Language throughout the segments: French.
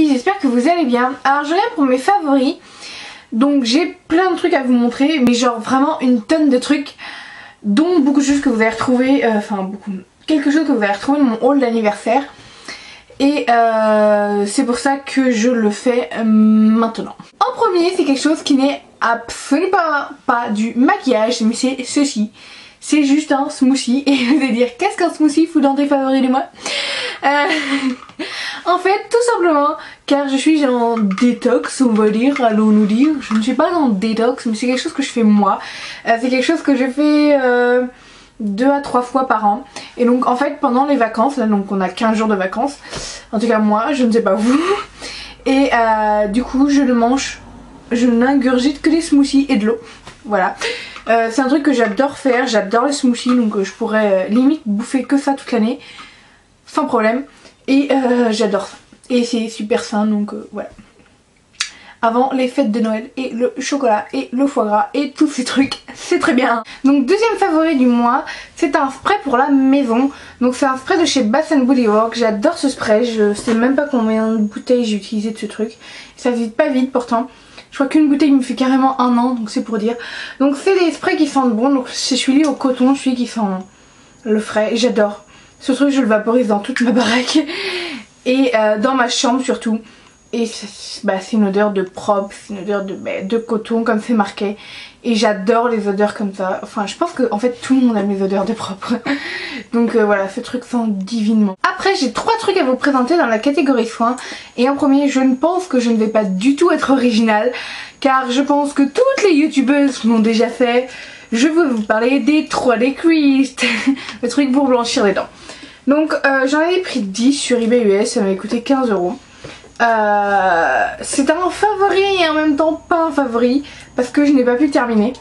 filles, j'espère que vous allez bien. Alors je viens pour mes favoris. Donc j'ai plein de trucs à vous montrer, mais genre vraiment une tonne de trucs, dont beaucoup de choses que vous allez retrouver, quelque chose que vous allez retrouver dans mon haul d'anniversaire. Et c'est pour ça que je le fais maintenant. En premier, c'est quelque chose qui n'est absolument pas du maquillage, mais c'est ceci. C'est juste un smoothie. Et vous allez dire, qu'est-ce qu'un smoothie fout dans tes favoris de moi? En fait, tout simplement, car je suis en détox, on va dire, allons-nous dire. Je ne suis pas en détox, mais c'est quelque chose que je fais moi. C'est quelque chose que je fais 2 à 3 fois par an. Et donc en fait, pendant les vacances, là donc on a 15 jours de vacances, en tout cas moi, je ne sais pas vous. Et du coup, je ne mange, je n'ingurgite que des smoothies et de l'eau. Voilà. C'est un truc que j'adore faire, j'adore les smoothies, donc je pourrais limite bouffer que ça toute l'année, sans problème. Et j'adore ça. Et c'est super sain, donc voilà. Avant les fêtes de Noël et le chocolat et le foie gras et tous ces trucs, c'est très bien. Donc deuxième favori du mois, c'est un spray pour la maison. Donc c'est un spray de chez Bath & Body Works. J'adore ce spray, je sais même pas combien de bouteilles j'ai utilisé de ce truc. Ça vide pas vite pourtant. Je crois qu'une bouteille me fait carrément 1 an, donc c'est pour dire. Donc c'est des sprays qui sentent bon, donc c'est celui au coton, celui qui sent le frais, j'adore. Ce truc je le vaporise dans toute ma baraque et dans ma chambre surtout. Et c'est une odeur de propre, c'est une odeur de coton comme c'est marqué. Et j'adore les odeurs comme ça. Enfin je pense que en fait tout le monde aime les odeurs de propre. Donc voilà, ce truc sent divinement. Après j'ai 3 trucs à vous présenter dans la catégorie soins. Et en premier, je ne pense que je ne vais pas du tout être originale, car je pense que toutes les youtubeuses l'ont déjà fait. Je veux vous parler des 3D Creased. Le truc pour blanchir les dents. Donc j'en avais pris 10 sur eBay US, ça m'avait coûté 15 €. C'est un favori et en même temps pas un favori parce que je n'ai pas pu terminer.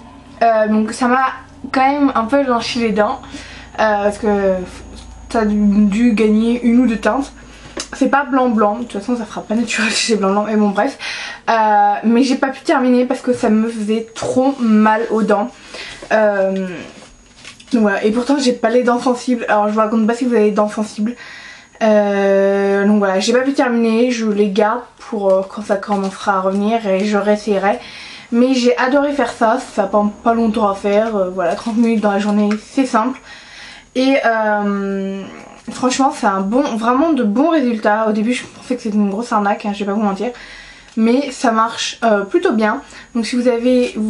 Donc ça m'a quand même un peu blanchi les dents parce que ça a dû gagner 1 ou 2 teintes. C'est pas blanc blanc, de toute façon ça fera pas naturel si c'est blanc blanc, mais bon bref. Mais j'ai pas pu terminer parce que ça me faisait trop mal aux dents. Donc voilà, et pourtant j'ai pas les dents sensibles, alors je vous raconte pas si vous avez les dents sensibles. Donc voilà, j'ai pas pu terminer, je les garde pour quand ça commencera à revenir et je réessayerai. Mais j'ai adoré faire ça, ça prend pas longtemps à faire, voilà, 30 minutes dans la journée, c'est simple. Et franchement c'est un vraiment de bons résultats. Au début je pensais que c'était une grosse arnaque, hein, je vais pas vous mentir. Mais ça marche plutôt bien. Donc si vous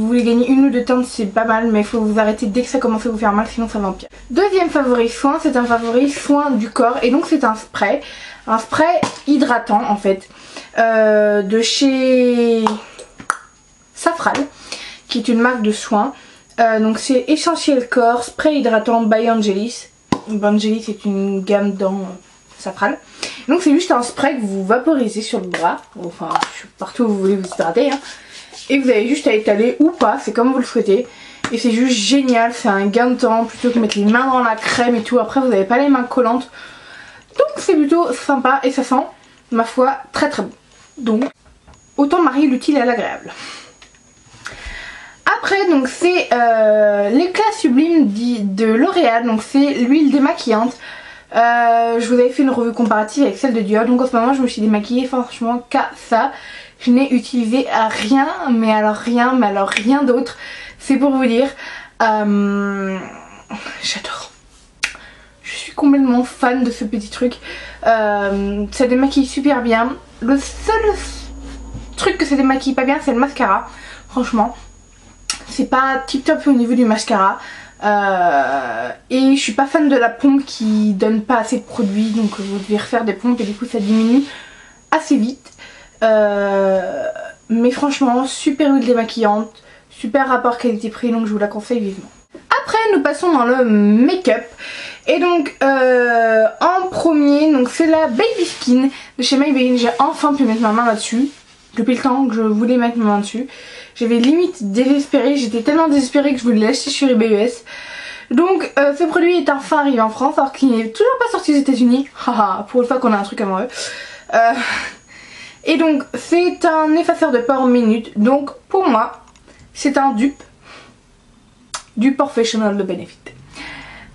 voulez gagner 1 ou 2 teintes, c'est pas mal, mais il faut vous arrêter dès que ça commence à vous faire mal, sinon ça va empirer. Deuxième favori soin, c'est un favori soin du corps. Et donc c'est un spray hydratant en fait, de chez Safral, qui est une marque de soins. Donc c'est Essentiel Corps Spray Hydratant by Angelis. Angelis c'est une gamme dans Safral. Donc c'est juste un spray que vous vaporisez sur le bras, enfin partout où vous voulez vous hydrater, hein. Et vous avez juste à étaler ou pas, c'est comme vous le souhaitez. Et c'est juste génial, c'est un gain de temps plutôt que de mettre les mains dans la crème et tout. Après vous n'avez pas les mains collantes. Donc c'est plutôt sympa et ça sent, ma foi, très très bon. Donc autant marier l'utile à l'agréable. Après donc c'est l'éclat sublime de L'Oréal, donc c'est l'huile démaquillante. Je vous avais fait une revue comparative avec celle de Dior, donc en ce moment je me suis démaquillée franchement qu'à ça. Je n'ai utilisé à rien, mais alors rien d'autre. C'est pour vous dire, j'adore. Je suis complètement fan de ce petit truc. Ça démaquille super bien. Le seul truc que ça démaquille pas bien, c'est le mascara. Franchement, c'est pas tip top au niveau du mascara. Et je suis pas fan de la pompe qui donne pas assez de produit, donc vous devez refaire des pompes et du coup ça diminue assez vite. Mais franchement super huile démaquillante, super rapport qualité-prix, donc je vous la conseille vivement. Après nous passons dans le make-up. Et donc en premier, donc c'est la Baby Skin de chez Maybelline. J'ai enfin pu mettre ma main là-dessus. Depuis le temps que je voulais mettre ma main dessus. J'avais limite désespérée, j'étais tellement désespérée que je voulais l'acheter sur eBay US. Donc ce produit est enfin arrivé en France alors qu'il n'est toujours pas sorti aux États-Unis. Haha, pour une fois qu'on a un truc amoureux. Et donc c'est un effaceur de pores minute. Donc pour moi c'est un dupe du Professional de Benefit.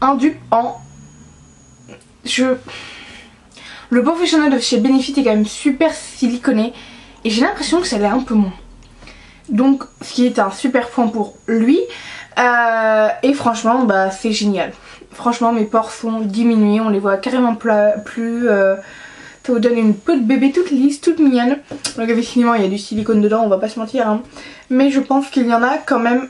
Un dupe en... Le Professional de chez Benefit est quand même super siliconé et j'ai l'impression que ça l'est un peu moins. Donc ce qui est un super point pour lui. Et franchement bah c'est génial. Franchement mes pores sont diminués, on les voit carrément plus. Ça vous donne une peau de bébé toute lisse, toute mignonne. Donc effectivement il y a du silicone dedans, on va pas se mentir hein. Mais je pense qu'il y en a quand même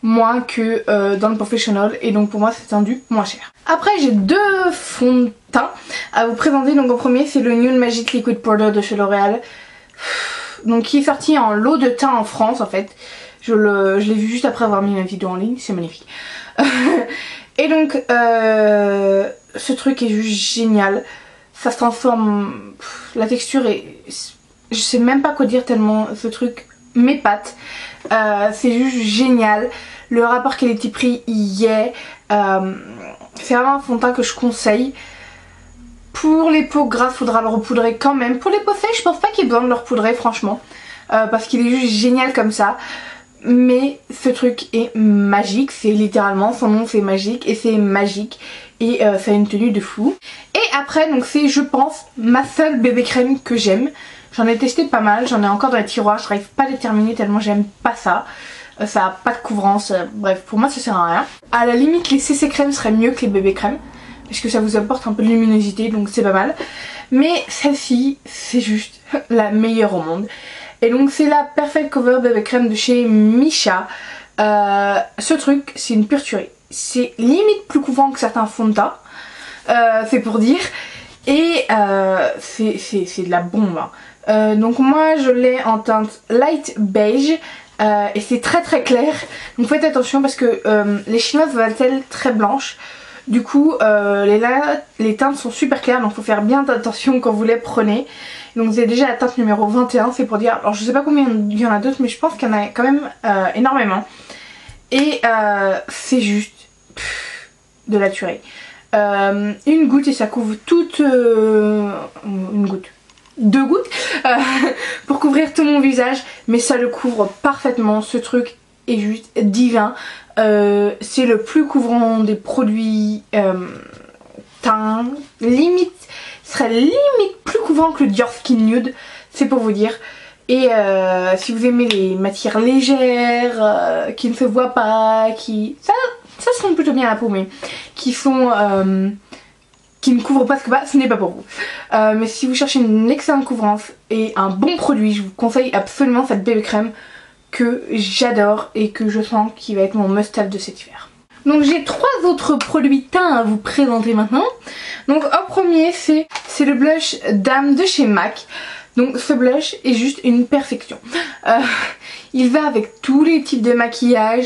moins que dans le Professional. Et donc pour moi c'est un dupe moins cher. Après j'ai deux fonds de teint à vous présenter. Donc en premier c'est le Nude Magic Liquid Powder de chez L'Oréal. Donc qui est sorti en lot de teint en France en fait. Je l'ai vu juste après avoir mis ma vidéo en ligne, c'est magnifique. Et donc ce truc est juste génial. Ça se transforme, la texture est, je sais même pas quoi dire tellement ce truc m'épate. C'est juste génial. Le rapport qualité-prix y est. C'est vraiment un fond de teint que je conseille. Pour les peaux grasses, faudra le repoudrer quand même. Pour les peaux sèches, je pense pas qu'il y ait besoin de le repoudrer franchement. Parce qu'il est juste génial comme ça. Mais ce truc est magique, c'est littéralement, son nom c'est magique et c'est magique. Et ça a une tenue de fou. Et après donc c'est je pense ma seule bébé crème que j'aime. J'en ai testé pas mal, j'en ai encore dans les tiroirs, je n'arrive pas à les terminer tellement j'aime pas ça. Ça a pas de couvrance, bref pour moi ça sert à rien. À la limite les CC crèmes seraient mieux que les bébé crèmes. Parce que ça vous apporte un peu de luminosité donc c'est pas mal. Mais celle-ci c'est juste la meilleure au monde. Et donc c'est la Perfect Cover Bébé Crème de chez Missha. Ce truc c'est une pure tuerie. C'est limite plus couvrant que certains fonds de teint. C'est pour dire. Et c'est de la bombe hein. Donc moi je l'ai en teinte light beige. Et c'est très très clair. Donc faites attention parce que les chinoises valent-elles très blanches. Du coup les teintes sont super claires. Donc faut faire bien attention quand vous les prenez. Donc c'est déjà la teinte numéro 21, c'est pour dire, alors je sais pas combien il y en a d'autres mais je pense qu'il y en a quand même énormément. Et c'est juste de la tuerie. Une goutte et ça couvre toute... une goutte. 2 gouttes pour couvrir tout mon visage. Mais ça le couvre parfaitement, ce truc est juste divin. C'est le plus couvrant des produits teint, limite... serait limite plus couvrant que le Dior Skin Nude, c'est pour vous dire. Et si vous aimez les matières légères, qui ne se voient pas, qui... Ça se sent plutôt bien à la peau, mais qui sont... qui ne couvrent pas ce que bas, ce n'est pas pour vous. Mais si vous cherchez une excellente couvrance et un bon produit, je vous conseille absolument cette bébé crème que j'adore et que je sens qui va être mon must-have de cet hiver. Donc j'ai 3 autres produits teint à vous présenter maintenant. Donc en premier c'est le blush Dame de chez MAC. Donc ce blush est juste une perfection. Il va avec tous les types de maquillage.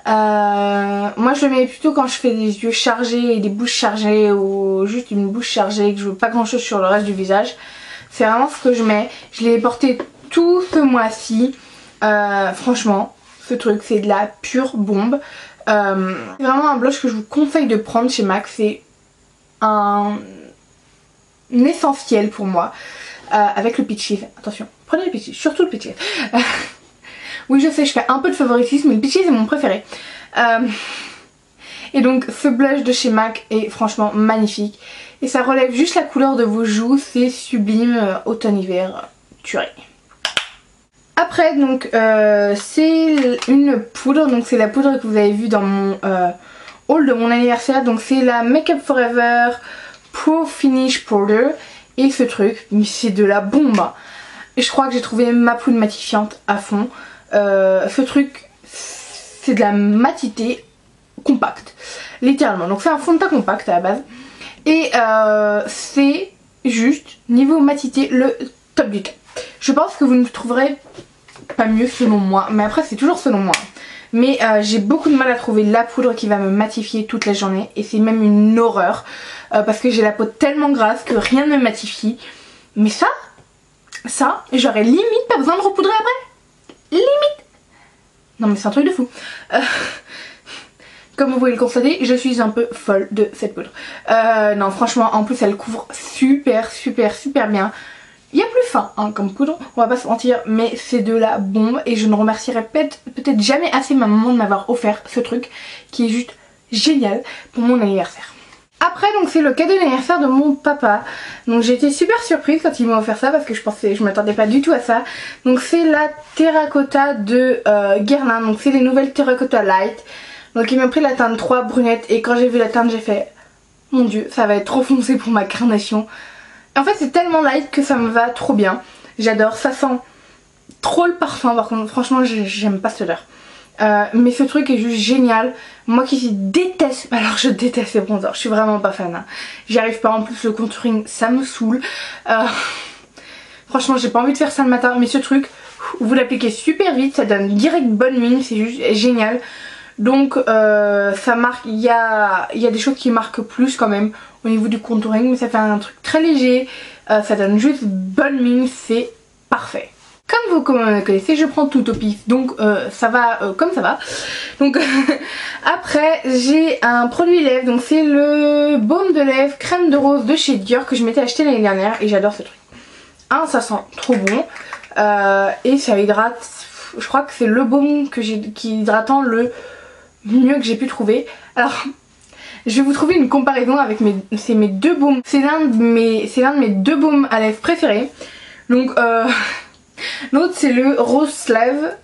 Moi je le mets plutôt quand je fais des yeux chargés et des bouches chargées ou juste une bouche chargée et que je veux pas grand chose sur le reste du visage. C'est vraiment ce que je mets. Je l'ai porté tout ce mois-ci. Franchement ce truc c'est de la pure bombe. C'est vraiment un blush que je vous conseille de prendre chez MAC. C'est un essentiel pour moi. Avec le Peach Leaf. Attention, prenez le Peach Leaf, surtout le Peach Leaf. Oui je sais je fais un peu de favoritisme mais le Peach Leaf est mon préféré. Et donc ce blush de chez MAC est franchement magnifique. Et ça relève juste la couleur de vos joues. C'est sublime, automne-hiver, tuerie. Après donc c'est une poudre, donc c'est la poudre que vous avez vue dans mon haul de mon anniversaire. Donc c'est la Make Up For Ever Pro Finish Powder. Et ce truc, mais c'est de la bombe. Et je crois que j'ai trouvé ma poudre matifiante à fond. Ce truc c'est de la matité compacte, littéralement. Donc c'est un fond de teint compact à la base. Et c'est juste niveau matité le top du top. Je pense que vous ne trouverez pas mieux selon moi, mais après c'est toujours selon moi. Mais j'ai beaucoup de mal à trouver la poudre qui va me matifier toute la journée. Et c'est même une horreur parce que j'ai la peau tellement grasse que rien ne me matifie. Mais ça j'aurais limite pas besoin de repoudrer après. Limite. Non mais c'est un truc de fou. Comme vous pouvez le constater, je suis un peu folle de cette poudre. Non franchement en plus elle couvre super bien. Il y a plus fin hein, comme poudre, on va pas se mentir, mais c'est de la bombe et je ne remercierai peut-être jamais assez ma maman de m'avoir offert ce truc qui est juste génial pour mon anniversaire. Après donc c'est le cadeau d'anniversaire de mon papa. Donc j'ai été super surprise quand il m'a offert ça parce que je m'attendais pas du tout à ça. Donc c'est la terracotta de Guerlain. Donc c'est les nouvelles terracotta light. Donc il m'a pris la teinte 3 brunette et quand j'ai vu la teinte j'ai fait mon dieu ça va être trop foncé pour ma carnation. En fait c'est tellement light que ça me va trop bien. J'adore, ça sent trop le parfum par contre franchement j'aime pas cette odeur. Mais ce truc est juste génial. Moi qui déteste, alors je déteste les bronzers, je suis vraiment pas fan hein. J'y arrive pas, en plus le contouring ça me saoule. Franchement j'ai pas envie de faire ça le matin. Mais ce truc vous l'appliquez super vite, ça donne direct bonne mine, c'est juste génial. Donc ça marque, il y a des choses qui marquent plus quand même au niveau du contouring. Mais ça fait un truc très léger, ça donne juste bonne mine, c'est parfait. Comme vous connaissez, je prends tout au pif, donc ça va comme ça va. Donc après j'ai un produit lèvres, donc c'est le baume de lèvres crème de rose de chez Dior que je m'étais acheté l'année dernière et j'adore ce truc. Ça sent trop bon et ça hydrate, je crois que c'est le baume qui est hydratant le mieux que j'ai pu trouver. Alors je vais vous trouver une comparaison avec mes deux baumes, c'est l'un de mes deux baumes à lèvres préférés. Donc l'autre c'est le Rose Slave,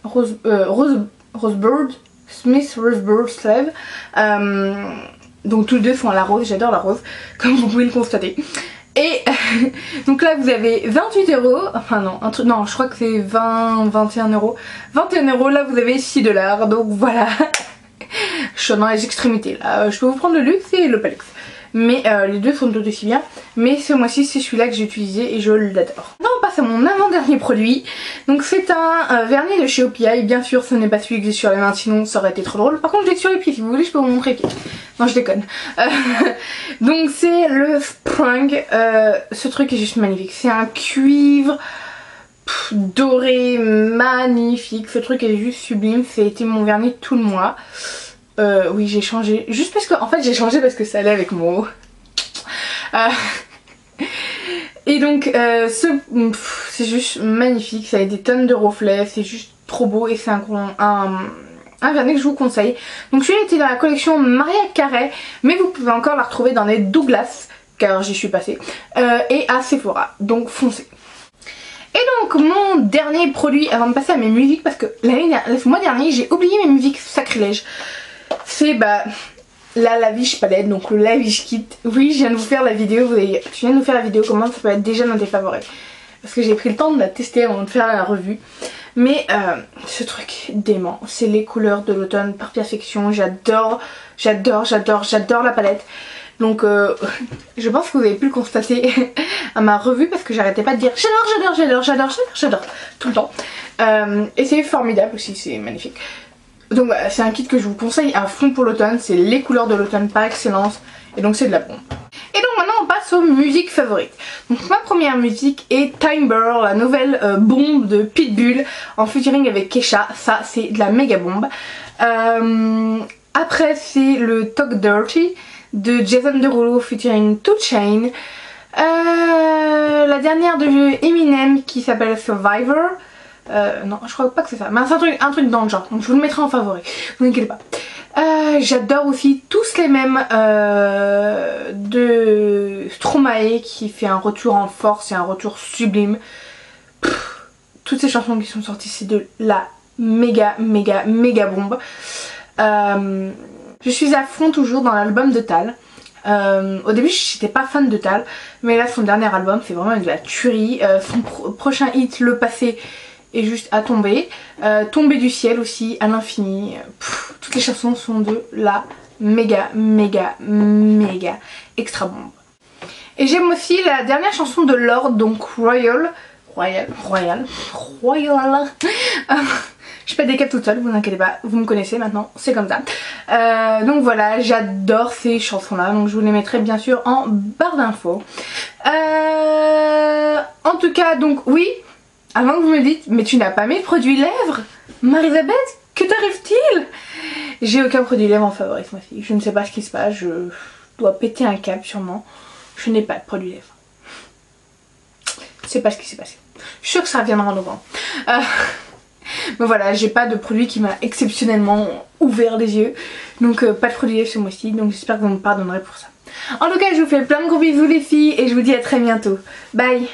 Rosebird, Smith Rosebird Slave. Donc tous les deux sont à la rose, j'adore la rose, comme vous pouvez le constater. Et donc là vous avez 28 €, enfin non, je crois que c'est 21 €. 21 €, là vous avez 6 $, donc voilà. Je suis dans les extrémités là, je peux vous prendre le luxe et le pas luxe. Mais les deux sont tout aussi bien. Mais ce mois-ci c'est celui-là que j'ai utilisé et je l'adore. Maintenant on passe à mon avant-dernier produit. Donc c'est un vernis de chez OPI. Bien sûr ce n'est pas celui que j'ai sur les mains, sinon ça aurait été trop drôle. Par contre je l'ai sur les pieds, si vous voulez je peux vous montrer les pieds. Non je déconne. Donc c'est le Sprung. Ce truc est juste magnifique. C'est un cuivre doré magnifique. Ce truc est juste sublime. C'était mon vernis de tout le mois. Oui j'ai changé, juste parce que en fait j'ai changé parce que ça allait avec mon haut. Et donc c'est juste magnifique, ça a des tonnes de reflets, c'est juste trop beau et c'est un vernis que je vous conseille. Donc celui-là était dans la collection Maria Carey, mais vous pouvez encore la retrouver dans les Douglas, car j'y suis passée, et à Sephora, donc foncez. Et donc mon dernier produit avant de passer à mes musiques, parce que le mois dernier j'ai oublié mes musiques sacrilèges. C'est la Lavish palette, donc le Lavish kit. Oui je viens de vous faire la vidéo, je viens de vous faire la vidéo comment ça peut être déjà dans tes favoris. Parce que j'ai pris le temps de la tester avant de faire la revue. Mais ce truc dément, c'est les couleurs de l'automne par perfection. J'adore la palette. Donc je pense que vous avez pu le constater à ma revue parce que j'arrêtais pas de dire j'adore tout le temps. Et c'est formidable aussi, c'est magnifique. Donc voilà, c'est un kit que je vous conseille à fond pour l'automne, c'est les couleurs de l'automne par excellence et donc c'est de la bombe. Et donc maintenant on passe aux musiques favorites. Donc ma première musique est Timber, la nouvelle bombe de Pitbull en featuring avec Kesha, ça c'est de la méga bombe. Après c'est le Talk Dirty de Jason Derulo featuring 2 Chainz. La dernière de Eminem qui s'appelle Survivor. Non je crois pas que c'est ça, mais c'est un truc dans le genre, donc je vous le mettrai en favori, vous inquiétez pas. J'adore aussi tous les mêmes de Stromae qui fait un retour en force et un retour sublime. Toutes ces chansons qui sont sorties c'est de la méga bombe. Je suis à fond toujours dans l'album de Tal. Au début j'étais pas fan de Tal, mais là son dernier album c'est vraiment de la tuerie. Son prochain hit, Le Passé, est juste à tomber. Tomber du ciel aussi, à l'infini. Toutes les chansons sont de la méga extra bombe. Et j'aime aussi la dernière chanson de Lorde, donc Royal. Je pète des câbles toute seule, vous inquiétez pas, vous me connaissez maintenant, c'est comme ça. Donc voilà, j'adore ces chansons là, donc je vous les mettrai bien sûr en barre d'infos. En tout cas, donc oui, avant que vous me dites, mais tu n'as pas mis de produit lèvres, Marie-Elisabeth, que t'arrive-t-il? J'ai aucun produit lèvres en favori ce mois-ci, je ne sais pas ce qui se passe, je dois péter un câble sûrement, je n'ai pas de produit lèvres. Je sais pas ce qui s'est passé, je suis sûre que ça reviendra en novembre. Mais voilà, j'ai pas de produit qui m'a exceptionnellement ouvert les yeux. Donc pas de produit lèvres ce mois-ci. Donc j'espère que vous me pardonnerez pour ça. En tout cas je vous fais plein de gros bisous les filles et je vous dis à très bientôt. Bye.